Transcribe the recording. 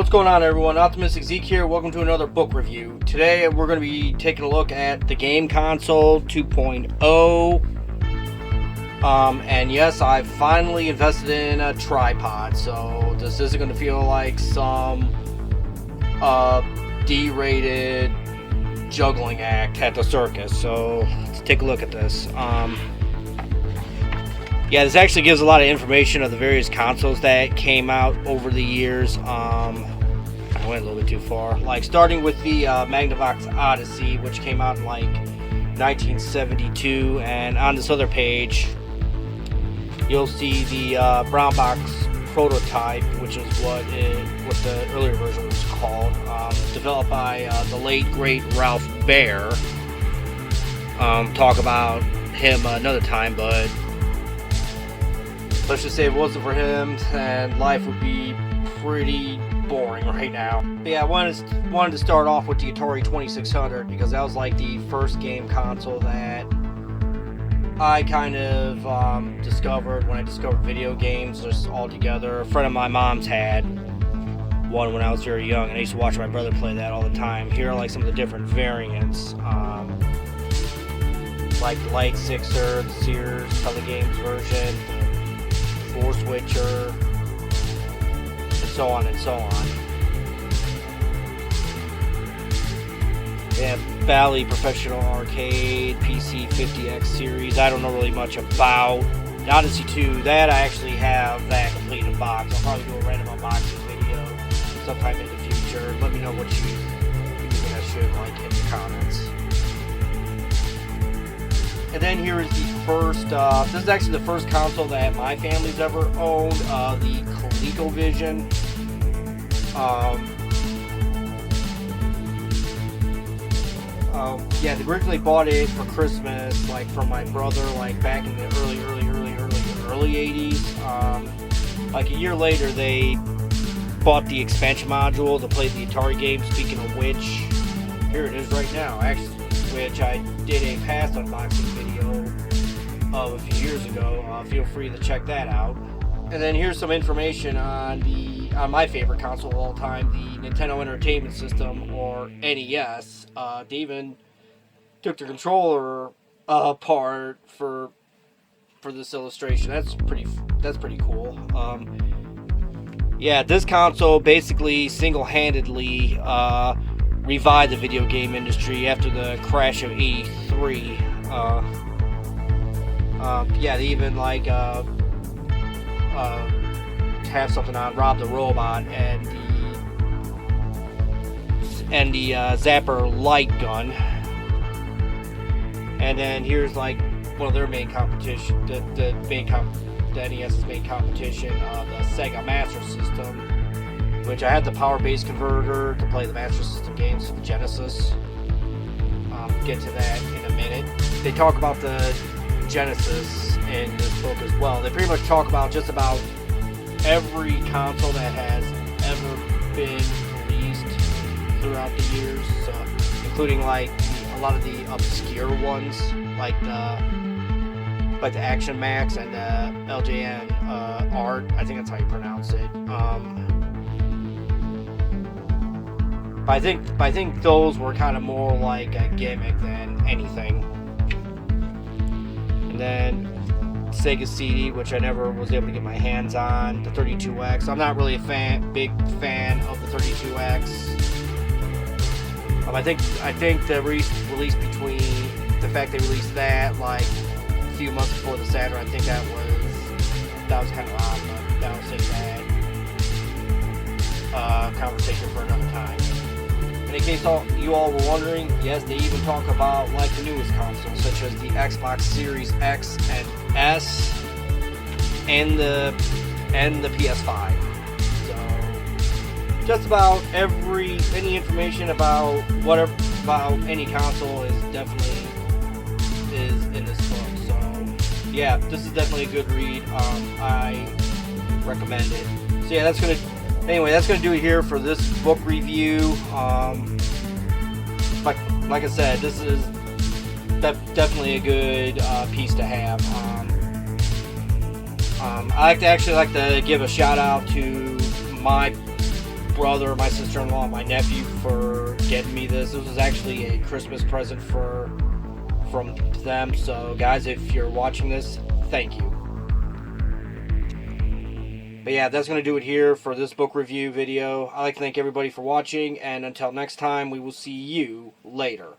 What's going on, everyone? Optimistic Zeke here. Welcome to another book review. Today we're going to be taking a look at the Game Console 2.0. And yes, I finally invested in a tripod, so this isn't going to feel like some D-rated juggling act at the circus. So let's take a look at this. Yeah, this actually gives a lot of information of the various consoles that came out over the years. I went a little bit too far. Like, starting with the Magnavox Odyssey, which came out in like 1972, and on this other page, you'll see the brown box prototype, which is what the earlier version was called. Developed by the late great Ralph Baer. Talk about him another time, but let's just say if it wasn't for him, and life would be pretty boring right now. But yeah, I wanted to start off with the Atari 2600 because that was like the first game console that I kind of discovered when I discovered video games just all together. A friend of my mom's had one when I was very young, and I used to watch my brother play that all the time. Here are like some of the different variants, like the Light Sixer, the Sears Telegames version, Four Switcher, and so on and so on. They have Bally Professional Arcade, PC 50X series. I don't know really much about. The Odyssey 2, that I actually have that complete in box. I'll probably do a random unboxing video sometime in the future. Let me know what you think I should like in the comments. And then here is the first, this is actually the first console that my family's ever owned, the ColecoVision. Yeah, they originally bought it for Christmas, like from my brother, like back in the early 80s. Like a year later, they bought the expansion module to play the Atari game. Speaking of which, here it is right now, actually, which I did a past unboxing video of a few years ago. Feel free to check that out. And then here's some information on my favorite console of all time, the Nintendo Entertainment System, or NES. They even took the controller apart for this illustration. That's pretty cool. Yeah, this console basically single-handedly revived the video game industry after the crash of '83. Yeah, they even like have something on Rob the Robot and the Zapper light gun. And then here's like one of their main competition, the NES's main competition, the Sega Master System, which I had the power base converter to play the Master System games for the Genesis. Get to that in a minute. They talk about the Genesis in this book as well. They pretty much talk about just about every console that has ever been released throughout the years, including like a lot of the obscure ones, like the Action Max and the LJN Art. I think that's how you pronounce it. But I think those were kind of more like a gimmick than anything. And then Sega CD, which I never was able to get my hands on. The 32X. I'm not really a big fan of the 32X. I think the release between the fact they released that like a few months before the Saturn, I think that was kind of odd, but that was a bad conversation for another time. And in case you all were wondering, yes, they even talk about like the newest consoles, such as the Xbox Series X and S, and the PS5. So just about any information about any console is definitely in this book. So yeah, this is definitely a good read. I recommend it. So yeah, that's gonna do it here for this book review. Like I said, this is definitely a good piece to have. I like to give a shout out to my brother, my sister-in-law, my nephew for getting me this. This was actually a Christmas present from them. So guys, if you're watching this, thank you. But yeah, that's going to do it here for this book review video. I'd like to thank everybody for watching, and until next time, we will see you later.